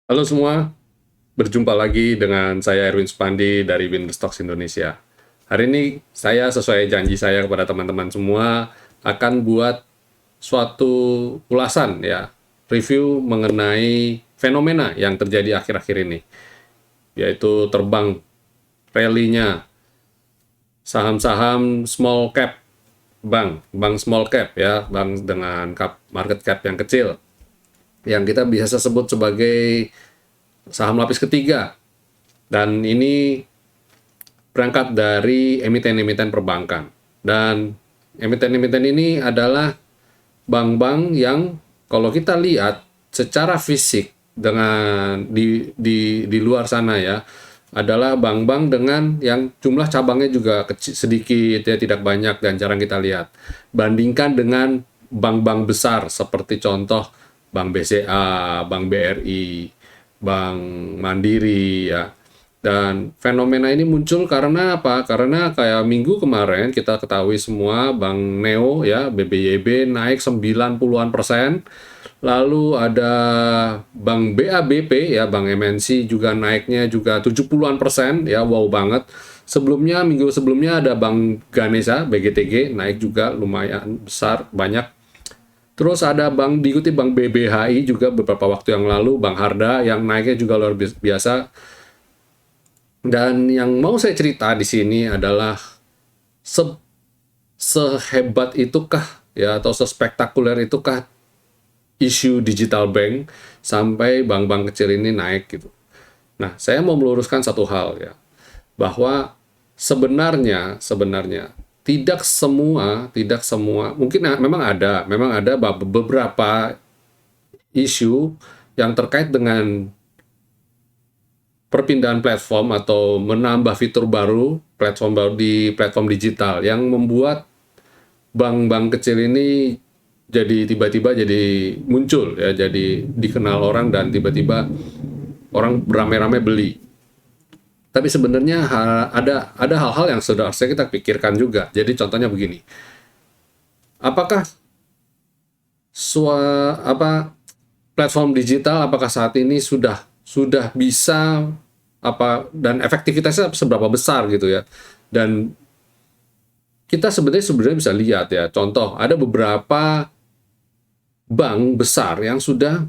Halo semua, berjumpa lagi dengan saya Erwin Supandi dari Winner Stocks Indonesia. Hari ini saya sesuai janji saya kepada teman-teman semua akan buat suatu ulasan ya, review mengenai fenomena yang terjadi akhir-akhir ini, yaitu terbang rally-nya saham-saham small cap, bank small cap ya, bank dengan market cap yang kecil, yang kita biasa sebut sebagai saham lapis ketiga. Dan ini berangkat dari emiten-emiten perbankan. Dan emiten-emiten ini adalah bank-bank yang kalau kita lihat secara fisik dengan di luar sana ya, adalah bank-bank dengan yang jumlah cabangnya juga kecil, sedikit ya, tidak banyak dan jarang kita lihat. Bandingkan dengan bank-bank besar seperti contoh Bank BCA, Bank BRI, Bank Mandiri ya. Dan fenomena ini muncul karena apa? Karena kayak minggu kemarin kita ketahui semua Bank Neo ya, BBYB naik 90-an%. Lalu ada Bank BABP ya, Bank MNC juga naiknya juga 70-an% ya, wow banget. Sebelumnya, minggu sebelumnya ada Bank Ganesha, BGTG, naik juga lumayan besar, banyak. Terus ada diikuti Bank BBHI juga beberapa waktu yang lalu, Bank Harda yang naiknya juga luar biasa. Dan yang mau saya cerita di sini adalah se sehebat itukah ya atau sespektakuler itukah isu digital bank sampai bank-bank kecil ini naik gitu. Nah, saya mau meluruskan satu hal ya, bahwa sebenarnya tidak semua mungkin memang ada beberapa isu yang terkait dengan perpindahan platform atau menambah fitur baru di platform digital yang membuat bank-bank kecil ini jadi tiba-tiba jadi muncul ya, jadi dikenal orang dan tiba-tiba orang beramai-ramai beli. Tapi sebenarnya ada hal-hal yang sudah harusnya kita pikirkan juga. Jadi contohnya begini, apakah apa platform digital apakah saat ini sudah bisa apa dan efektivitasnya seberapa besar gitu ya. Dan kita sebenarnya bisa lihat ya, contoh ada beberapa bank besar yang sudah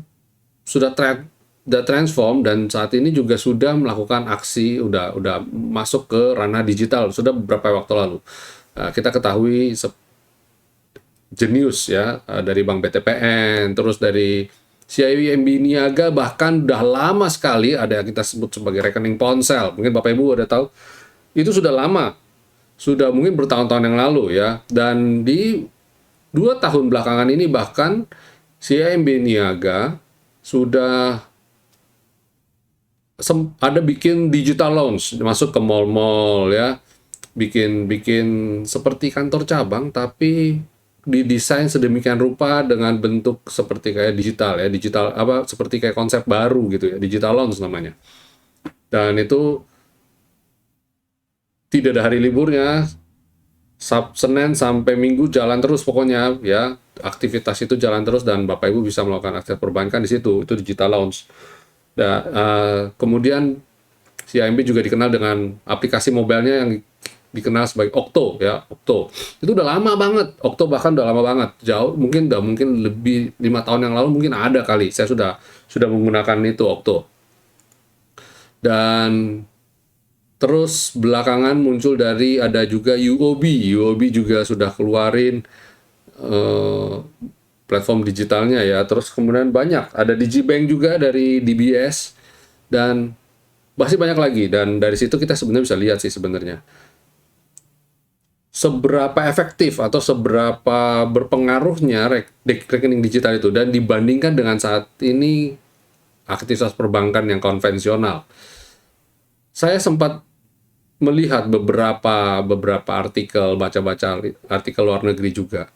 transform dan saat ini juga sudah melakukan aksi, udah masuk ke ranah digital sudah beberapa waktu lalu. Kita ketahui Genius ya, dari Bank BTPN, terus dari CIMB Niaga, bahkan udah lama sekali ada yang kita sebut sebagai rekening ponsel. Mungkin Bapak Ibu udah tahu, itu sudah lama, sudah mungkin bertahun-tahun yang lalu ya. Dan di 2 tahun belakangan ini bahkan CIMB Niaga sudah ada bikin digital lounge, masuk ke mall-mall ya, bikin bikin seperti kantor cabang tapi didesain sedemikian rupa dengan bentuk seperti kayak digital ya, digital apa seperti kayak konsep baru gitu ya, digital lounge namanya. Dan itu tidak ada hari liburnya, Senin sampai Minggu jalan terus pokoknya ya, aktivitas itu jalan terus dan Bapak Ibu bisa melakukan akses perbankan di situ, itu digital lounge. Dan kemudian CIMB juga dikenal dengan aplikasi mobilenya yang dikenal sebagai Okto ya, Okto. Itu udah lama banget, Okto bahkan udah lama banget, jauh mungkin lebih 5 tahun yang lalu mungkin ada kali. Saya sudah menggunakan itu Okto. Dan terus belakangan muncul dari ada juga UOB. UOB juga sudah keluarin eh, platform digitalnya ya. Terus kemudian banyak, ada Digibank juga dari DBS dan masih banyak lagi. Dan dari situ kita sebenarnya bisa lihat sih sebenarnya seberapa efektif atau seberapa berpengaruhnya rekening digital itu dan dibandingkan dengan saat ini aktivitas perbankan yang konvensional. Saya sempat melihat beberapa artikel, baca-baca artikel luar negeri juga.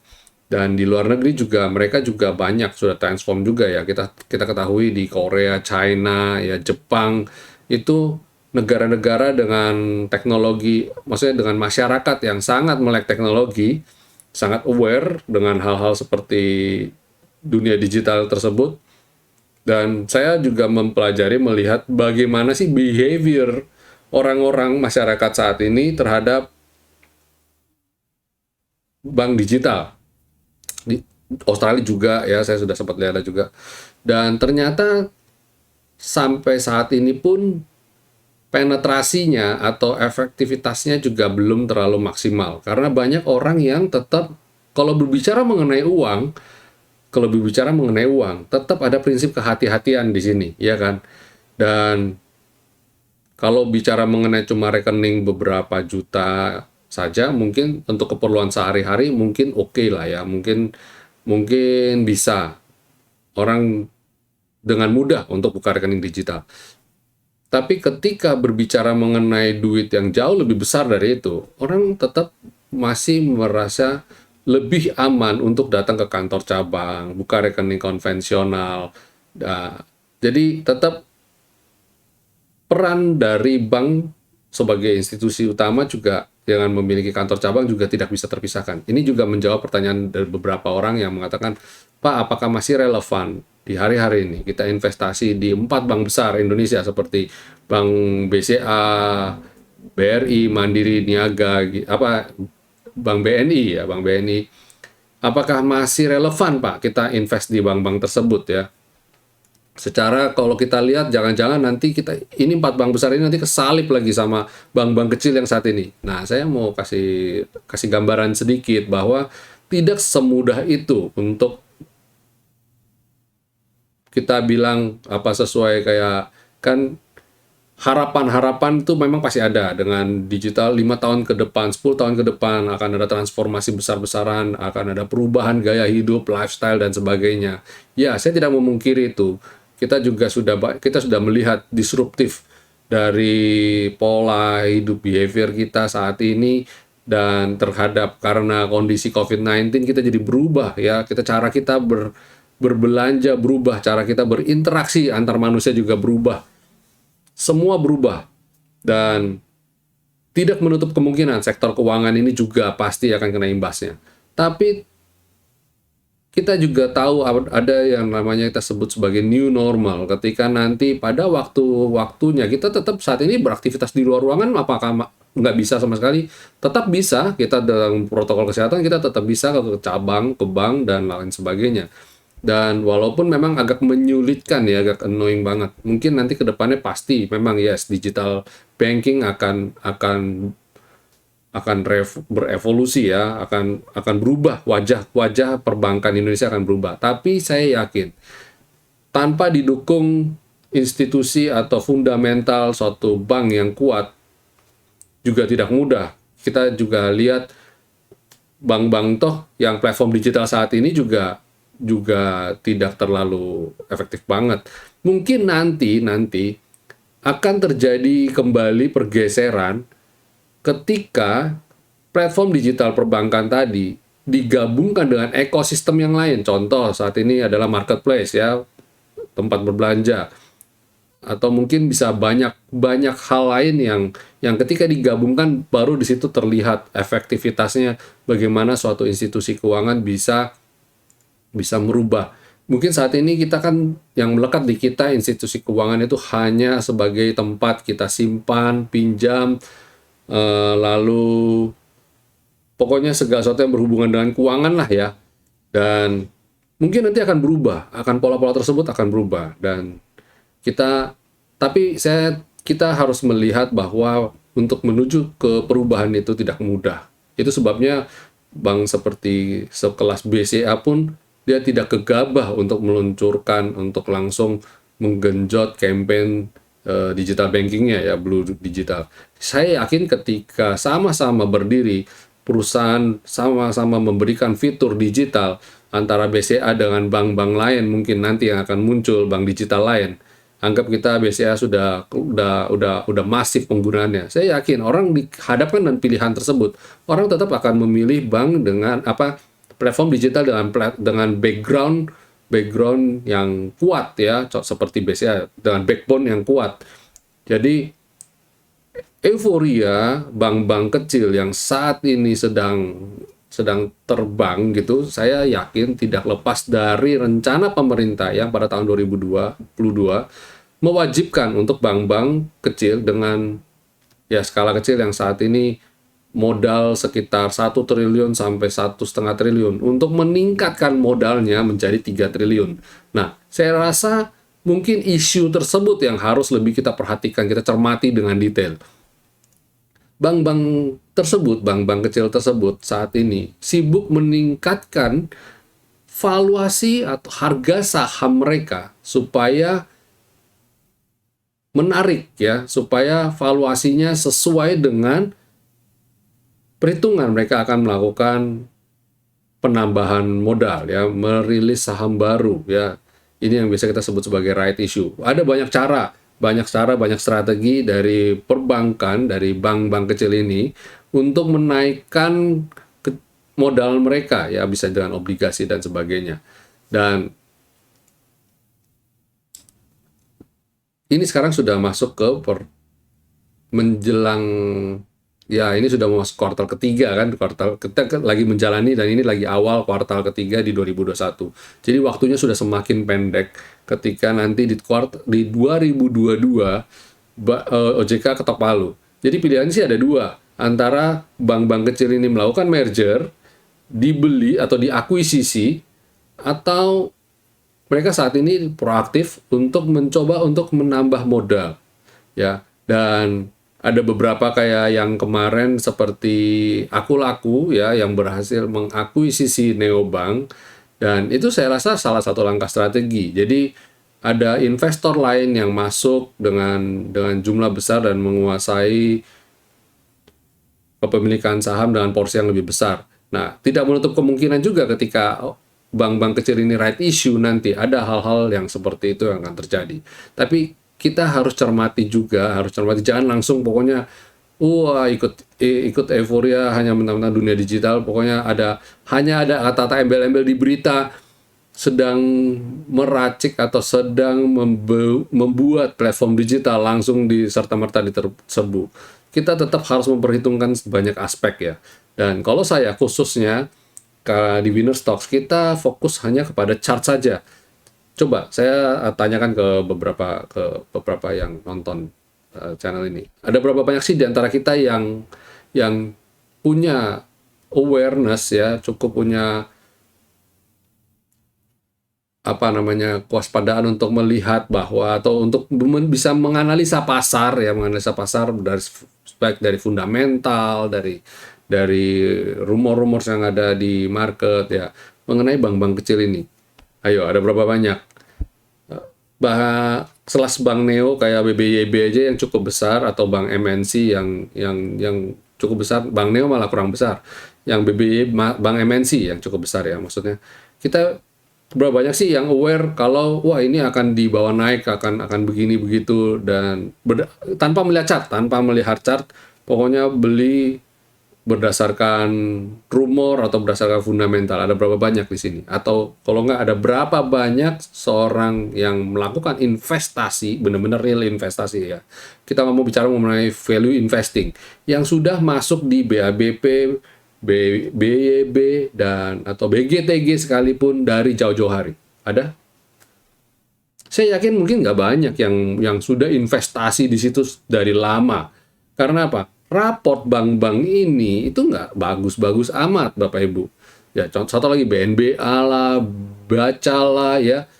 Dan di luar negeri juga mereka juga banyak sudah transform juga ya. Kita ketahui di Korea, China, ya Jepang itu negara-negara dengan teknologi, maksudnya dengan masyarakat yang sangat melek teknologi, sangat aware dengan hal-hal seperti dunia digital tersebut. Dan saya juga mempelajari melihat bagaimana sih behavior orang-orang masyarakat saat ini terhadap bank digital. Di Australia juga ya, saya sudah sempat lihat juga. Dan ternyata sampai saat ini pun penetrasinya atau efektivitasnya juga belum terlalu maksimal. Karena banyak orang yang tetap, kalau berbicara mengenai uang, tetap ada prinsip kehati-hatian di sini, ya kan? Dan kalau bicara mengenai cuma rekening beberapa juta saja, mungkin untuk keperluan sehari-hari mungkin oke lah ya, mungkin mungkin bisa orang dengan mudah untuk buka rekening digital. Tapi ketika berbicara mengenai duit yang jauh lebih besar dari itu, orang tetap masih merasa lebih aman untuk datang ke kantor cabang, buka rekening konvensional. Nah, jadi tetap peran dari bank sebagai institusi utama juga dengan memiliki kantor cabang juga tidak bisa terpisahkan. Ini juga menjawab pertanyaan dari beberapa orang yang mengatakan, Pak, apakah masih relevan di hari-hari ini kita investasi di 4 bank besar Indonesia seperti Bank BCA, BRI, Mandiri, Niaga, Bank BNI ya, Bank BNI. Apakah masih relevan, Pak, kita invest di bank-bank tersebut ya? Secara kalau kita lihat jangan-jangan nanti kita ini 4 bank besar ini nanti kesalip lagi sama bank-bank kecil yang saat ini. Nah, saya mau kasih gambaran sedikit bahwa tidak semudah itu untuk kita bilang apa sesuai kayak kan harapan-harapan itu memang pasti ada dengan digital 5 tahun ke depan, 10 tahun ke depan akan ada transformasi besar-besaran, akan ada perubahan gaya hidup, lifestyle dan sebagainya. Ya, saya tidak memungkiri itu. Kita sudah melihat disruptif dari pola hidup behavior kita saat ini dan terhadap karena kondisi COVID-19 kita jadi berubah ya. Cara kita berbelanja berubah, cara kita berinteraksi antar manusia juga berubah. Semua berubah dan tidak menutup kemungkinan sektor keuangan ini juga pasti akan kena imbasnya. Tapi kita juga tahu ada yang namanya kita sebut sebagai new normal. Ketika nanti pada waktu-waktunya kita tetap saat ini beraktivitas di luar ruangan, apakah nggak bisa sama sekali? Tetap bisa, kita dalam protokol kesehatan kita tetap bisa ke cabang, ke bank, dan lain sebagainya. Dan walaupun memang agak menyulitkan ya, agak annoying banget. Mungkin nanti ke depannya pasti memang yes, digital banking akan berevolusi ya, akan berubah, wajah perbankan Indonesia akan berubah. Tapi saya yakin tanpa didukung institusi atau fundamental suatu bank yang kuat juga tidak mudah. Kita juga lihat bank-bank toh yang platform digital saat ini juga tidak terlalu efektif banget. Mungkin nanti akan terjadi kembali pergeseran ketika platform digital perbankan tadi digabungkan dengan ekosistem yang lain. Contoh saat ini adalah marketplace ya, tempat berbelanja. Atau mungkin bisa banyak hal lain yang ketika digabungkan baru di situ terlihat efektivitasnya bagaimana suatu institusi keuangan bisa merubah. Mungkin saat ini kita kan yang melekat di kita institusi keuangan itu hanya sebagai tempat kita simpan, pinjam, lalu pokoknya segala sesuatu yang berhubungan dengan keuangan lah ya. Dan mungkin nanti akan berubah, pola-pola tersebut akan berubah dan kita harus melihat bahwa untuk menuju ke perubahan itu tidak mudah. Itu sebabnya bank seperti sekelas BCA pun dia tidak gegabah untuk meluncurkan, untuk langsung menggenjot campaign digital bankingnya ya, Blue Digital. Saya yakin ketika sama-sama berdiri, perusahaan sama-sama memberikan fitur digital antara BCA dengan bank-bank lain, mungkin nanti yang akan muncul bank digital lain. Anggap kita BCA udah masif penggunaannya. Saya yakin orang dihadapkan dengan pilihan tersebut, orang tetap akan memilih bank dengan platform digital dengan background yang kuat ya, seperti BCA dengan backbone yang kuat. Jadi euforia bank-bank kecil yang saat ini sedang sedang terbang gitu, saya yakin tidak lepas dari rencana pemerintah yang pada tahun 2022 mewajibkan untuk bank-bank kecil dengan ya skala kecil yang saat ini modal sekitar 1 triliun sampai 1,5 triliun untuk meningkatkan modalnya menjadi 3 triliun. Nah, saya rasa mungkin isu tersebut yang harus lebih kita perhatikan, kita cermati dengan detail. Bank-bank tersebut, bank-bank kecil tersebut saat ini sibuk meningkatkan valuasi atau harga saham mereka supaya menarik ya, supaya valuasinya sesuai dengan perhitungan. Mereka akan melakukan penambahan modal ya, merilis saham baru ya. Ini yang bisa kita sebut sebagai right issue. Ada banyak cara, banyak strategi dari perbankan, dari bank-bank kecil ini untuk menaikkan modal mereka ya, bisa dengan obligasi dan sebagainya. Dan ini sekarang sudah masuk ke menjelang ya, ini sudah masuk kuartal ketiga kan, kuartal kita lagi menjalani dan ini lagi awal kuartal ketiga di 2021. Jadi waktunya sudah semakin pendek ketika nanti di 2022 OJK ketok palu. Jadi pilihannya sih ada dua, antara bank-bank kecil ini melakukan merger, dibeli atau diakuisisi, atau mereka saat ini proaktif untuk mencoba untuk menambah modal ya. Dan ada beberapa kayak yang kemarin seperti Akulaku ya, yang berhasil mengakuisisi Neobank, dan itu saya rasa salah satu langkah strategi. Jadi ada investor lain yang masuk dengan jumlah besar dan menguasai kepemilikan saham dengan porsi yang lebih besar. Nah, tidak menutup kemungkinan juga ketika bank-bank kecil ini right issue nanti ada hal-hal yang seperti itu yang akan terjadi. Tapi kita harus cermati juga, jangan langsung pokoknya ikut euforia hanya mentang-mentang dunia digital, pokoknya hanya ada kata-kata embel-embel di berita sedang meracik atau sedang membuat platform digital langsung serta-merta diserbu. Kita tetap harus memperhitungkan banyak aspek ya. Dan kalau saya khususnya di Winner Stocks, kita fokus hanya kepada chart saja. Coba saya tanyakan ke beberapa yang nonton channel ini. Ada berapa banyak sih di antara kita yang punya awareness ya, cukup punya kewaspadaan untuk melihat bahwa, atau untuk bisa menganalisa pasar ya, dari fundamental, dari rumor-rumor yang ada di market ya, mengenai bank-bank kecil ini. Ayo, ada berapa banyak? Selas bank neo kayak BBYB aja yang cukup besar, atau bank MNC yang cukup besar. Bank neo malah kurang besar. Yang BBYB bank MNC yang cukup besar ya, maksudnya. Kita berapa banyak sih yang aware kalau wah ini akan dibawa naik, akan begini begitu, dan tanpa melihat chart, pokoknya beli berdasarkan rumor atau berdasarkan fundamental. Ada berapa banyak di sini? Atau kalau nggak, ada berapa banyak seorang yang melakukan investasi, benar-benar real investasi ya. Kita mau bicara mengenai value investing yang sudah masuk di BABP, BYB, dan atau BGTG sekalipun dari jauh-jauh hari. Ada? Saya yakin mungkin nggak banyak yang sudah investasi di situ dari lama. Karena apa? Raport bank-bank ini itu nggak bagus-bagus amat, Bapak Ibu. Ya, contoh lagi BNBA lah, Bacalah ya.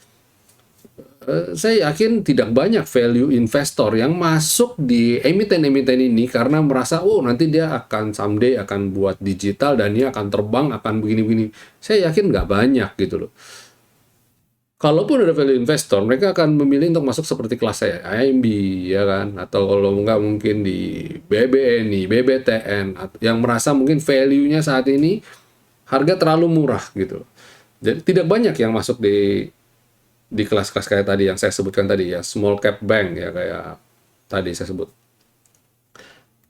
Saya yakin tidak banyak value investor yang masuk di emiten-emiten ini karena merasa, nanti dia akan someday akan buat digital dan dia akan terbang, akan begini-begini. Saya yakin nggak banyak gitu loh. Kalaupun ada value investor, mereka akan memilih untuk masuk seperti kelas saya, IMB, ya kan? Atau kalau nggak mungkin di BBNI, BBTN, yang merasa mungkin value-nya saat ini harga terlalu murah gitu. Jadi tidak banyak yang masuk di kelas-kelas kayak tadi yang saya sebutkan tadi ya, small cap bank ya, kayak tadi saya sebut.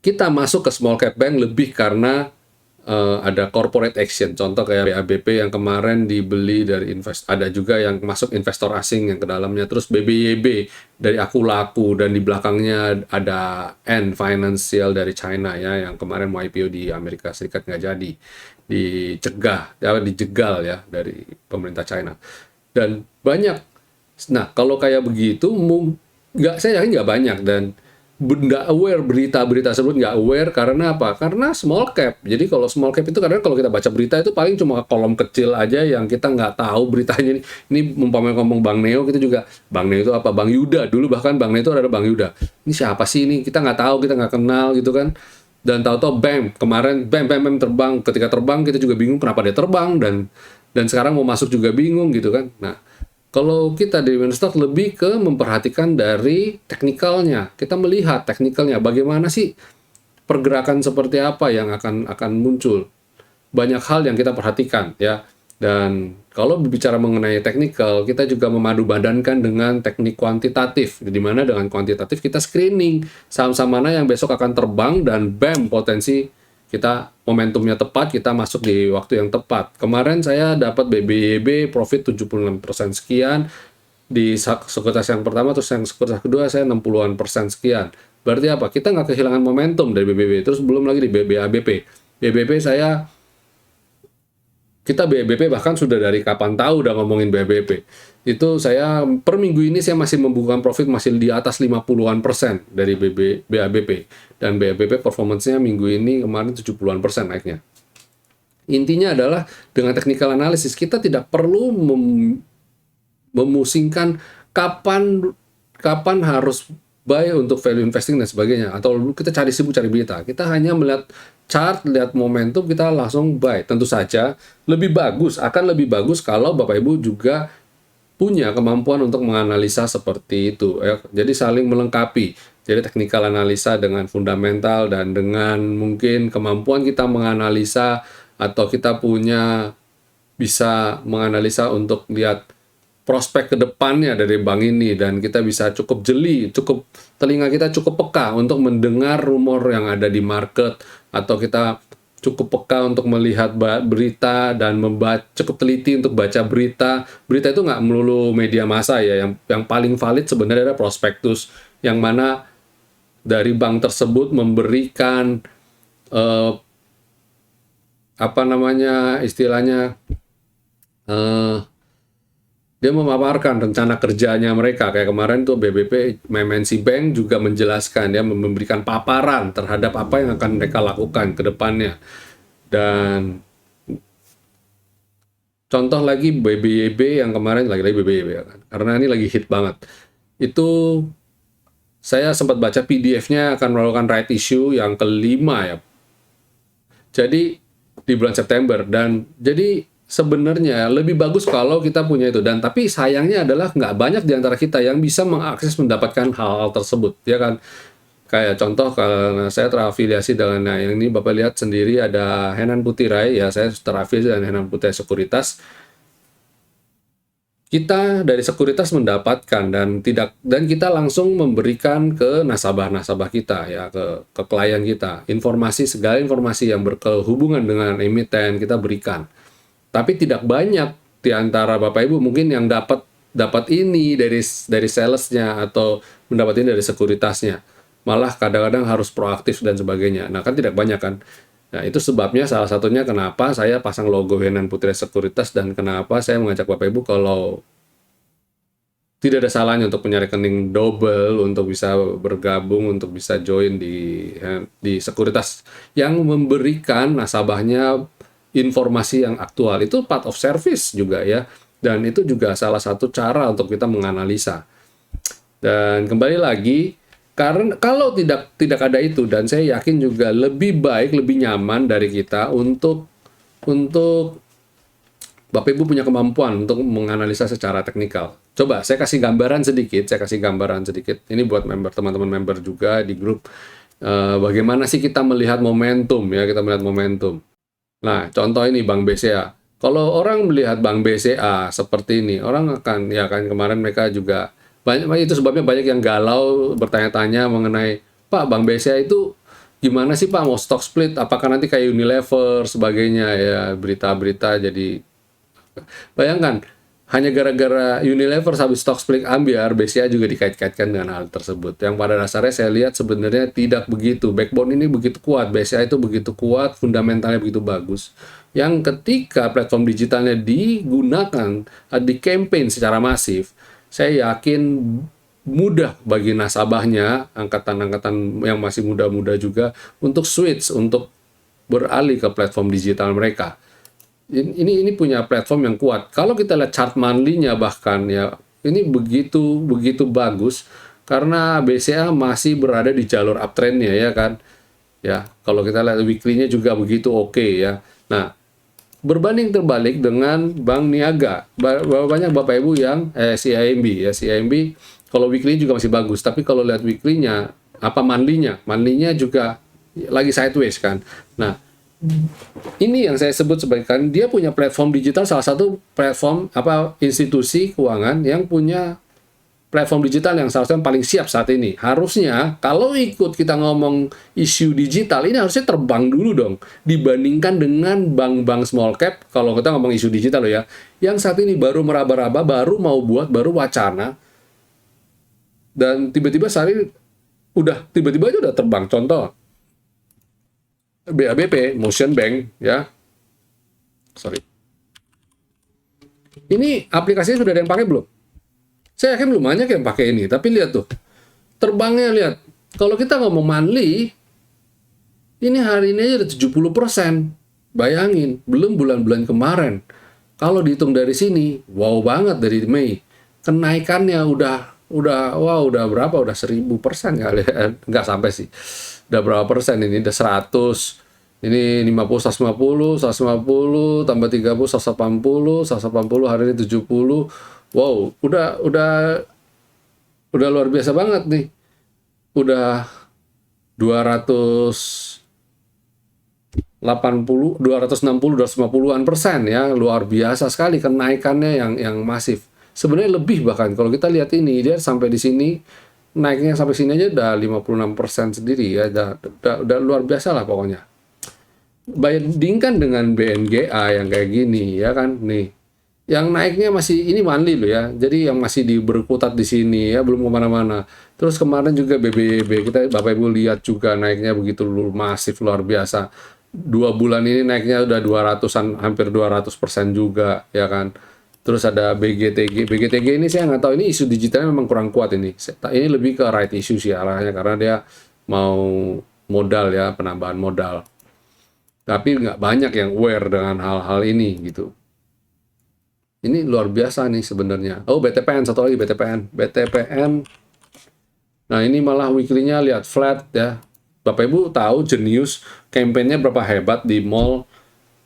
Kita masuk ke small cap bank lebih karena ada corporate action, contoh kayak BABP yang kemarin dibeli dari ada juga yang masuk investor asing yang ke dalamnya, terus BBYB dari Akulaku, dan di belakangnya ada Ant Financial dari China ya, yang kemarin mau IPO di Amerika Serikat nggak jadi. dicegah ya, dijegal ya dari pemerintah China. Dan banyak, nah kalau kayak begitu nggak, saya yakin nggak banyak, dan nggak aware berita-berita tersebut, nggak aware karena apa? Karena small cap. Jadi kalau small cap itu kadang kalau kita baca berita itu paling cuma kolom kecil aja yang kita nggak tahu beritanya. Ini umpamanya ngomong Bang Neo, kita juga Bang Neo itu apa? Bang Yuda dulu, bahkan Bang Neo itu ada Bang Yuda. Ini siapa sih ini? Kita nggak tahu, kita nggak kenal gitu kan. Dan tahu-tahu bam, kemarin bam terbang. Ketika terbang kita juga bingung kenapa dia terbang, dan sekarang mau masuk juga bingung gitu kan. Nah, kalau kita di Stock lebih ke memperhatikan dari teknikalnya, kita melihat teknikalnya, bagaimana sih pergerakan seperti apa yang akan muncul. Banyak hal yang kita perhatikan ya. Dan kalau berbicara mengenai teknikal, kita juga memadu-badankan dengan teknik kuantitatif, di mana dengan kuantitatif kita screening saham-saham mana yang besok akan terbang, dan bam, potensi kita momentumnya tepat, kita masuk di waktu yang tepat. Kemarin saya dapat BBYB profit 76% sekian di sekuritas yang pertama, terus yang sekuritas kedua saya 60-an% sekian. Berarti apa? Kita nggak kehilangan momentum dari BBB. Terus belum lagi di BBABP. BBB kita BBP bahkan sudah dari kapan tahu udah ngomongin BBP. Itu saya per minggu ini saya masih membukukan profit masih di atas 50-an% dari BABP. Dan BABP performance-nya minggu ini kemarin 70-an% naiknya. Intinya adalah dengan technical analysis kita tidak perlu memusingkan kapan harus buy untuk value investing dan sebagainya, atau kita sibuk cari berita. Kita hanya melihat chart, lihat momentum, kita langsung buy. Tentu saja akan lebih bagus kalau Bapak Ibu juga punya kemampuan untuk menganalisa seperti itu ya. Jadi saling melengkapi. Jadi technical analisa dengan fundamental, dan dengan mungkin kemampuan kita menganalisa, atau kita bisa menganalisa untuk lihat prospek ke depannya dari bank ini, dan kita bisa cukup jeli, telinga kita cukup peka untuk mendengar rumor yang ada di market, atau kita cukup peka untuk melihat berita dan cukup teliti untuk baca berita. Berita itu nggak melulu media massa ya, yang paling valid sebenarnya adalah prospektus, yang mana dari bank tersebut memberikan istilahnya dia memaparkan rencana kerjanya mereka. Kayak kemarin tuh BBP MNC Bank juga menjelaskan, dia memberikan paparan terhadap apa yang akan mereka lakukan ke depannya. Dan contoh lagi BBYB yang kemarin, lagi-lagi BBYB ya kan, karena ini lagi hit banget. Itu saya sempat baca PDF-nya akan melakukan right issue yang kelima ya. Jadi di bulan September, dan jadi sebenarnya lebih bagus kalau kita punya itu. Dan tapi sayangnya adalah nggak banyak di antara kita yang bisa mengakses mendapatkan hal-hal tersebut ya kan. Kayak contoh, karena saya terafiliasi dengan, yang ini Bapak lihat sendiri ada Henan Putirai ya, saya terafiliasi dengan Henan Putirai Sekuritas. Kita dari sekuritas mendapatkan dan kita langsung memberikan ke nasabah-nasabah kita ya, ke klien kita, segala informasi yang berhubungan dengan emiten kita berikan. Tapi tidak banyak di antara Bapak Ibu mungkin yang dapat ini dari salesnya, atau mendapat ini dari sekuritasnya. Malah kadang-kadang harus proaktif dan sebagainya. Nah kan tidak banyak kan. Nah itu sebabnya, salah satunya kenapa saya pasang logo Henan Putirai Sekuritas, dan kenapa saya mengajak Bapak Ibu kalau tidak ada salahnya untuk punya rekening double, untuk bisa bergabung, untuk bisa join di sekuritas yang memberikan nasabahnya informasi yang aktual. Itu part of service juga ya, dan itu juga salah satu cara untuk kita menganalisa. Dan kembali lagi, karena kalau tidak ada itu, dan saya yakin juga lebih baik, lebih nyaman dari kita untuk Bapak Ibu punya kemampuan untuk menganalisa secara teknikal. Coba saya kasih gambaran sedikit. Ini buat teman-teman member juga di grup. Bagaimana sih kita melihat momentum ya, Nah, contoh ini Bank BCA. Kalau orang melihat Bank BCA seperti ini, orang akan, ya kan, kemarin mereka juga itu sebabnya banyak yang galau bertanya-tanya mengenai, Pak, Bank BCA itu gimana sih Pak, mau stock split, apakah nanti kayak Unilever sebagainya ya, berita-berita. Jadi bayangkan, hanya gara-gara Unilever habis stock split ambiar, BCA juga dikait-kaitkan dengan hal tersebut. Yang pada dasarnya saya lihat sebenarnya tidak begitu. Backbone ini begitu kuat, BCA itu begitu kuat, fundamentalnya begitu bagus. yang ketika platform digitalnya digunakan, di campaign secara masif, saya yakin mudah bagi nasabahnya, angkatan-angkatan yang masih muda-muda juga, untuk switch, untuk beralih ke platform digital mereka. Ini punya platform yang kuat. Kalau kita lihat chart monthly-nya bahkan ya, ini begitu bagus karena BCA masih berada di jalur uptrend-nya ya kan. Ya, kalau kita lihat weekly-nya juga begitu oke ya. Nah, berbanding terbalik dengan Bank Niaga. Banyak Bapak Ibu yang CIMB ya, CIMB kalau weekly juga masih bagus, tapi kalau lihat weekly-nya apa monthly-nya juga lagi sideways kan. Nah, ini yang saya sebut sebagai kan dia punya platform digital, salah satu platform institusi keuangan yang punya platform digital yang seharusnya paling siap saat ini. Harusnya kalau ikut kita ngomong isu digital, ini harusnya terbang dulu dong dibandingkan dengan bank-bank small cap. Kalau kita ngomong isu digital loh ya, yang saat ini baru meraba-raba, baru mau buat, baru wacana, dan tiba-tiba saat ini tiba-tiba aja udah terbang. Contoh BABP, Motion Bank ya. Sorry. Ini aplikasinya sudah ada yang pakai belum? Saya yakin belum banyak yang pakai ini, tapi lihat tuh, terbangnya lihat. Kalau kita ngomong monthly, ini hari ini aja udah 70%. Bayangin, belum bulan-bulan kemarin. Kalau dihitung dari sini, wow banget dari Mei. Kenaikannya udah berapa? Udah 1000% kali ya. Nggak sampai sih. Udah berapa persen ini? Udah 100. Ini 50, 150, 150, tambah 30, 180, 180, hari ini 70. Wow, udah luar biasa banget nih. Udah 280, 260, 250-an% ya. Luar biasa sekali kenaikannya yang masif. Sebenarnya lebih bahkan kalau kita lihat ini dia sampai di sini naiknya sampai sini aja udah 56% sendiri ya. Udah luar biasa lah pokoknya. Bandingkan dengan BNGA yang kayak gini ya kan nih. Yang naiknya masih ini monthly loh ya, jadi yang masih berkutat di sini ya, belum kemana-mana. Terus kemarin juga BBB kita Bapak Ibu lihat juga naiknya begitu masif luar biasa. 2 bulan ini naiknya udah 200-an, hampir 200% juga ya kan. Terus ada BGTG ini saya nggak tahu, ini isu digitalnya memang kurang kuat ini. Ini lebih ke right issue sih arahnya karena dia mau modal ya, penambahan modal. Tapi nggak banyak yang aware dengan hal-hal ini gitu. Ini luar biasa nih sebenarnya. Oh, BTPN, satu lagi BTPN. Nah, ini malah weekly-nya lihat flat ya. Bapak Ibu tahu Genius campaign-nya berapa hebat di mall.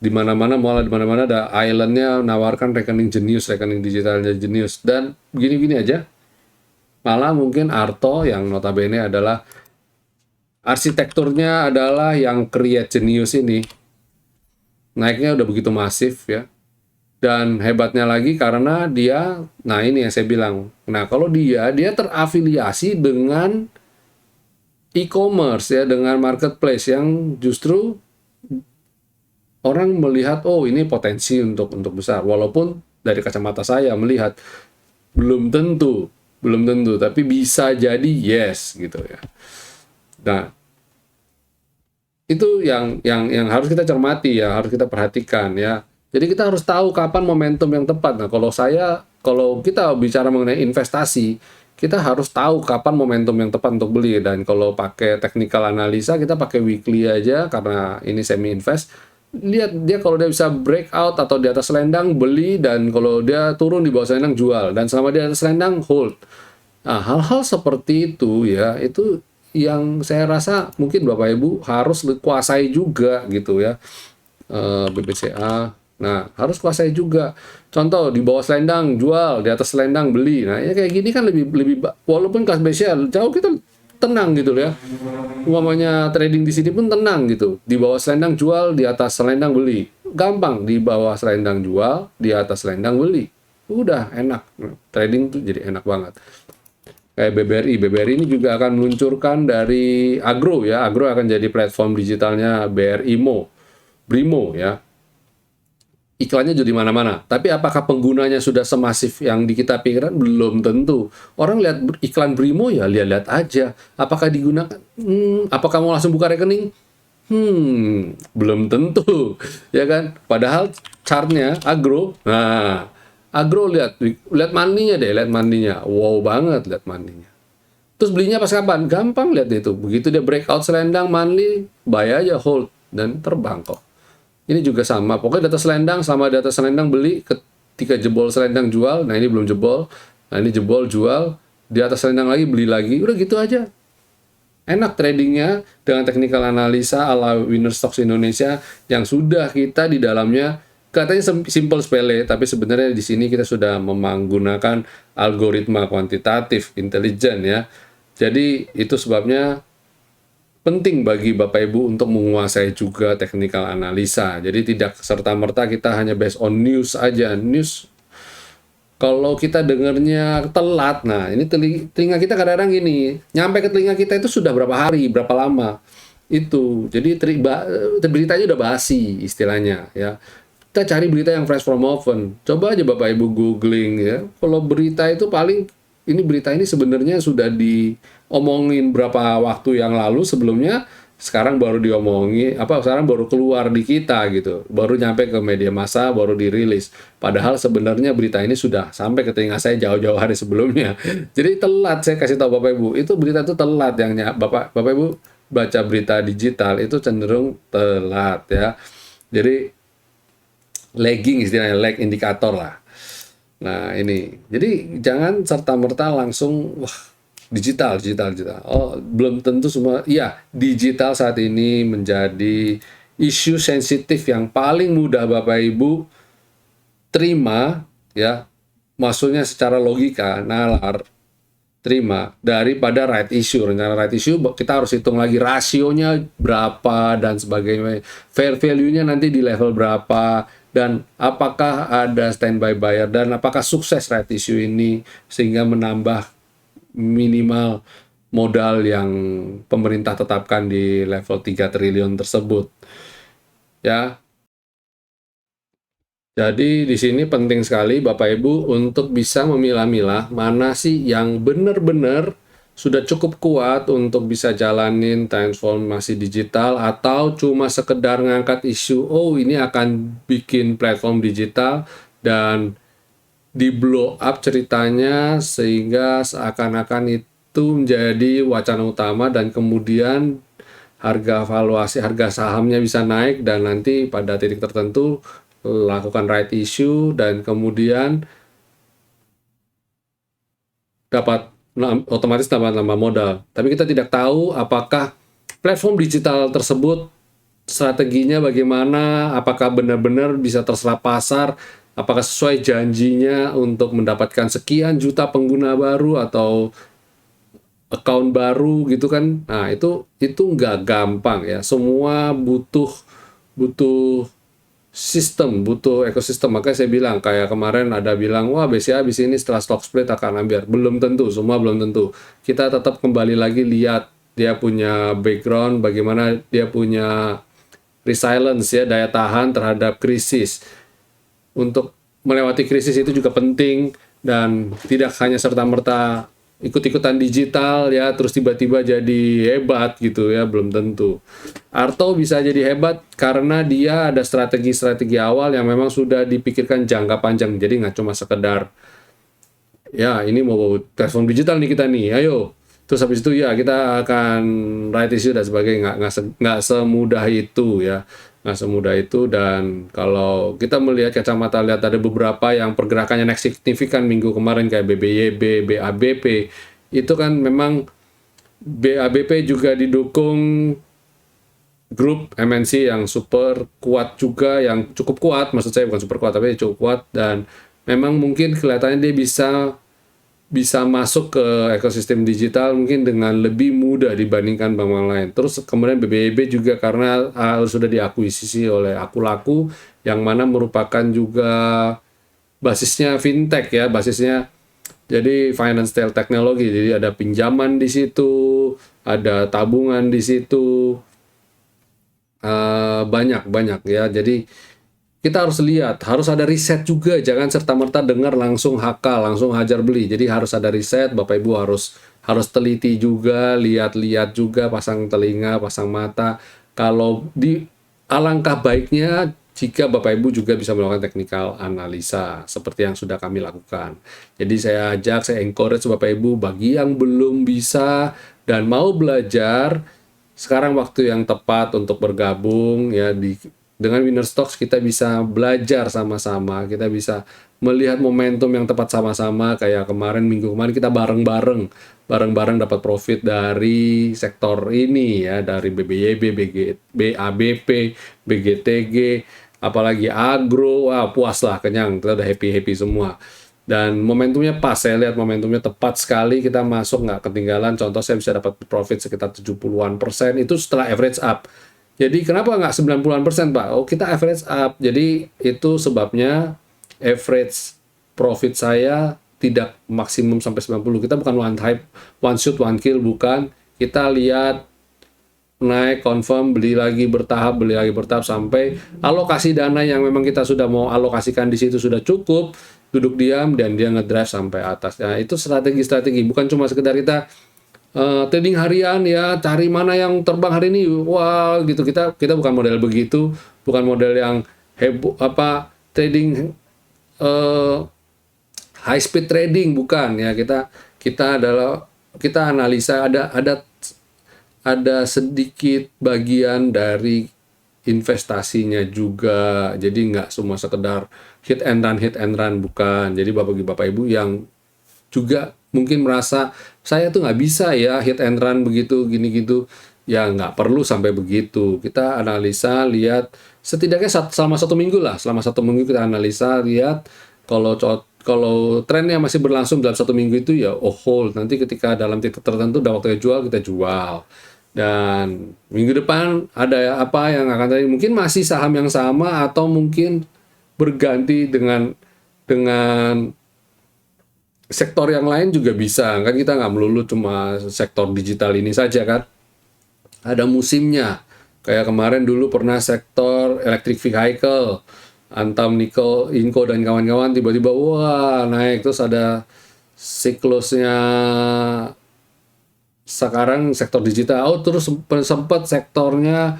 Di mana-mana mall, di mana-mana ada island-nya menawarkan rekening Genius, rekening digitalnya Genius. Dan begini-gini aja. Malah mungkin Arto yang notabene adalah arsitekturnya adalah yang create Genius ini. Naiknya udah begitu masif ya. Dan hebatnya lagi karena dia, nah ini yang saya bilang, nah kalau dia terafiliasi dengan e-commerce ya, dengan marketplace yang justru orang melihat, oh ini potensi untuk besar. Walaupun dari kacamata saya melihat belum tentu, tapi bisa jadi yes gitu ya. Nah, itu yang harus kita cermati ya, harus kita perhatikan ya. Jadi kita harus tahu kapan momentum yang tepat. Nah, kalau kita bicara mengenai investasi, kita harus tahu kapan momentum yang tepat untuk beli. Dan kalau pakai technical analisa, kita pakai weekly aja karena ini semi invest. Lihat dia kalau dia bisa breakout atau di atas selendang beli, dan kalau dia turun di bawah selendang jual, dan selama di atas selendang hold. Nah, hal-hal seperti itu ya, itu yang saya rasa mungkin Bapak Ibu harus kuasai juga gitu ya. BBCA. Nah, harus kuasai juga. Contoh, di bawah selendang jual, di atas selendang beli. Nah, ya kayak gini kan lebih walaupun kelas BCA jauh kita tenang gitu ya. Umpamanya trading di sini pun tenang gitu. Di bawah selendang jual, di atas selendang beli. Gampang, di bawah selendang jual, di atas selendang beli. Udah enak. Trading tuh jadi enak banget. Kayak BBRI ini juga akan meluncurkan dari Agro ya. Agro akan jadi platform digitalnya BRI Brimo ya. Iklannya jadi mana-mana. Tapi apakah penggunanya sudah semasif yang di kita pikiran? Belum tentu. Orang lihat iklan Brimo ya lihat-lihat aja. Apakah digunakan? Apakah mau langsung buka rekening? Belum tentu, ya kan? Padahal chartnya agro, nah, agro lihat lihat mandinya deh, lihat mandinya, wow banget lihat mandinya. Terus belinya pas kapan? Gampang lihat itu. Begitu dia breakout selendang monthly, buy aja, hold, dan terbang kok. Ini juga sama. Pokoknya data selendang sama data selendang beli, ketika jebol selendang jual. Nah ini belum jebol. Nah ini jebol jual. Di atas selendang lagi beli lagi. Udah gitu aja. Enak tradingnya dengan technical analisa ala Winner Stocks Indonesia yang sudah kita di dalamnya katanya simple sepele, tapi sebenarnya di sini kita sudah menggunakan algoritma kuantitatif intelijen ya. Jadi itu sebabnya penting bagi Bapak Ibu untuk menguasai juga technical analisa. Jadi tidak serta-merta kita hanya based on news aja. News kalau kita dengarnya telat, nah ini telinga kita kadang-kadang gini, nyampe ke telinga kita itu sudah berapa hari, berapa lama. Itu. Jadi beritanya udah basi istilahnya ya. Kita cari berita yang fresh from oven. Coba aja Bapak Ibu googling ya. Kalau berita itu paling ini berita ini sebenarnya sudah diomongin berapa waktu yang lalu sebelumnya, sekarang baru sekarang baru keluar di kita gitu, baru nyampe ke media massa, baru dirilis, padahal sebenarnya berita ini sudah sampai ke telinga saya jauh-jauh hari sebelumnya. Jadi telat, saya kasih tahu Bapak Ibu, itu berita itu telat, Bapak Ibu baca berita digital itu cenderung telat ya. Jadi lagging istilahnya, lag indikator lah. Nah ini, jadi jangan serta-merta langsung wah digital. Oh, belum tentu semua. Iya, digital saat ini menjadi isu sensitif yang paling mudah Bapak Ibu terima ya. Maksudnya secara logika, nalar, terima daripada right issue. Rencana right issue kita harus hitung lagi rasionya berapa dan sebagainya. Fair value-nya nanti di level berapa dan apakah ada standby buyer dan apakah sukses right issue ini sehingga menambah minimal modal yang pemerintah tetapkan di level 3 triliun tersebut. Ya. Jadi di sini penting sekali Bapak Ibu untuk bisa memilah-milah mana sih yang benar-benar sudah cukup kuat untuk bisa jalanin transformasi digital atau cuma sekedar ngangkat isu, oh ini akan bikin platform digital dan di blow up ceritanya sehingga seakan-akan itu menjadi wacana utama dan kemudian harga sahamnya bisa naik dan nanti pada titik tertentu lakukan right issue dan kemudian dapat otomatis tambah modal. Tapi kita tidak tahu apakah platform digital tersebut strateginya bagaimana, apakah benar-benar bisa terserap pasar, apakah sesuai janjinya untuk mendapatkan sekian juta pengguna baru atau account baru gitu kan. Nah, itu nggak gampang ya. Semua butuh sistem, butuh ekosistem. Makanya saya bilang, kayak kemarin ada bilang, wah BCA habis ini setelah stock split akan ambil. Belum tentu, semua belum tentu. Kita tetap kembali lagi lihat dia punya background, bagaimana dia punya resilience ya, daya tahan terhadap krisis. Untuk melewati krisis itu juga penting dan tidak hanya serta-merta ikut-ikutan digital ya terus tiba-tiba jadi hebat gitu ya, belum tentu. Arto bisa jadi hebat karena dia ada strategi-strategi awal yang memang sudah dipikirkan jangka panjang, jadi nggak cuma sekedar ya ini mau platform digital nih kita nih, ayo terus habis itu ya kita akan right issue dan sebagainya. Nggak semudah itu ya, nggak semudah itu. Dan kalau kita melihat kacamata, lihat ada beberapa yang pergerakannya naik signifikan minggu kemarin kayak BBYB, BABP, itu kan memang BABP juga didukung grup MNC yang super kuat juga, yang cukup kuat, maksud saya bukan super kuat tapi cukup kuat, dan memang mungkin kelihatannya dia bisa masuk ke ekosistem digital mungkin dengan lebih mudah dibandingkan bank-bank lain. Terus kemudian BBYB juga karena sudah diakuisisi oleh Akulaku yang mana merupakan juga basisnya fintech ya, basisnya jadi financial technology. Jadi ada pinjaman di situ, ada tabungan di situ, banyak ya. Jadi kita harus lihat, harus ada riset juga, jangan serta-merta dengar langsung HK, langsung hajar beli. Jadi harus ada riset, Bapak Ibu harus teliti juga, lihat-lihat juga, pasang telinga, pasang mata, Kalau alangkah baiknya jika Bapak Ibu juga bisa melakukan technical analisa seperti yang sudah kami lakukan. Jadi saya encourage Bapak Ibu bagi yang belum bisa dan mau belajar, sekarang waktu yang tepat untuk bergabung ya. Dengan Winner Stocks kita bisa belajar sama-sama, kita bisa melihat momentum yang tepat sama-sama. Kayak minggu kemarin kita bareng-bareng dapat profit dari sektor ini ya, dari BBYB, BABP, BGTG, apalagi agro. Wah, puas lah, kenyang, kita udah happy semua. Dan momentumnya pas, saya lihat momentumnya tepat sekali, kita masuk nggak ketinggalan. Contoh saya bisa dapat profit sekitar 70-an%, itu setelah average up. Jadi kenapa nggak 90-an%, Pak? Oh, kita average up. Jadi itu sebabnya average profit saya tidak maksimum sampai 90. Kita bukan one shoot, one kill, bukan. Kita lihat naik, confirm, beli lagi bertahap sampai alokasi dana yang memang kita sudah mau alokasikan di situ sudah cukup, duduk diam dan dia ngedrive sampai atas. Nah, itu strategi, bukan cuma sekedar kita trading harian ya, cari mana yang terbang hari ini, wah gitu. Kita bukan model begitu, bukan model yang heboh trading high speed trading, bukan ya. Kita analisa, ada sedikit bagian dari investasinya juga. Jadi nggak semua sekedar hit and run, bukan. Jadi Bapak Ibu yang juga mungkin merasa saya tuh nggak bisa ya hit and run begitu, gini gitu, ya nggak perlu sampai begitu. Kita analisa, lihat setidaknya selama 1 minggu lah. Selama 1 minggu kita analisa, lihat kalau trennya masih berlangsung dalam 1 minggu itu ya hold. Nanti ketika dalam titik tertentu udah waktunya jual, kita jual. Dan minggu depan ada apa yang akan terjadi? Mungkin masih saham yang sama atau mungkin berganti dengan sektor yang lain juga bisa. Kan kita nggak melulu cuma sektor digital ini saja kan. Ada musimnya. Kayak kemarin dulu pernah sektor electric vehicle, Antam, Nikel, Inco dan kawan-kawan tiba-tiba wah naik, terus ada siklusnya. Sekarang sektor digital, terus sempat sektornya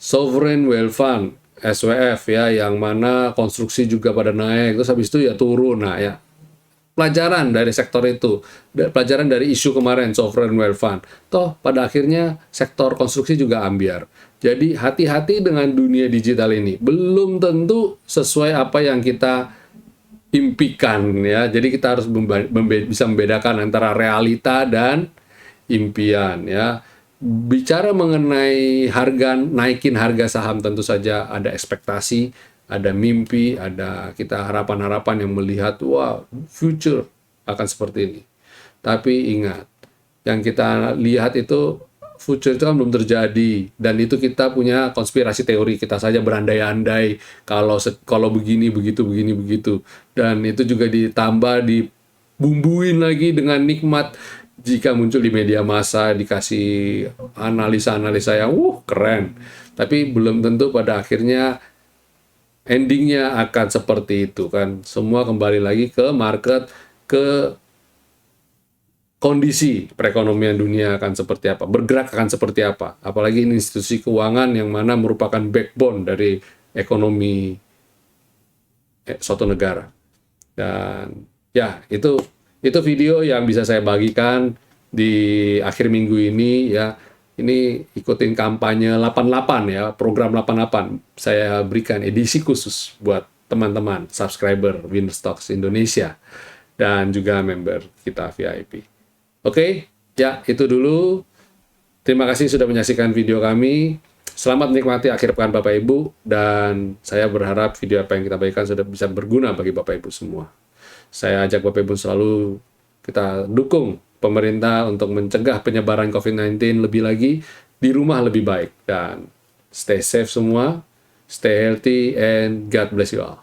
sovereign wealth fund, SWF ya, yang mana konstruksi juga pada naik, terus habis itu ya turun. Nah ya, pelajaran dari sektor itu, pelajaran dari isu kemarin sovereign wealth fund, toh pada akhirnya sektor konstruksi juga ambiar. Jadi hati-hati dengan dunia digital ini, belum tentu sesuai apa yang kita impikan ya. Jadi kita harus bisa membedakan antara realita dan impian ya. Bicara mengenai naikin harga saham, tentu saja ada ekspektasi, ada mimpi, ada kita harapan-harapan yang melihat wah future akan seperti ini. Tapi ingat, yang kita lihat itu future itu kan belum terjadi, dan itu kita punya konspirasi teori, kita saja berandai-andai kalau begini begitu, dan itu juga ditambah dibumbuin lagi dengan nikmat jika muncul di media massa, dikasih analisa-analisa yang keren, tapi belum tentu pada akhirnya endingnya akan seperti itu kan. Semua kembali lagi ke market, ke kondisi perekonomian dunia akan seperti apa, bergerak akan seperti apa. Apalagi ini institusi keuangan yang mana merupakan backbone dari ekonomi suatu negara. Dan ya, itu video yang bisa saya bagikan di akhir minggu ini ya. Ini ikutin kampanye 88 ya, program 88. Saya berikan edisi khusus buat teman-teman subscriber Winner Stocks Indonesia dan juga member kita VIP. Oke, ya itu dulu. Terima kasih sudah menyaksikan video kami. Selamat menikmati akhir pekan Bapak Ibu, dan saya berharap video apa yang kita bagikan sudah bisa berguna bagi Bapak Ibu semua. Saya ajak Bapak Ibu selalu kita dukung pemerintah untuk mencegah penyebaran COVID-19 lebih lagi, di rumah lebih baik, dan stay safe semua, stay healthy, and God bless you all.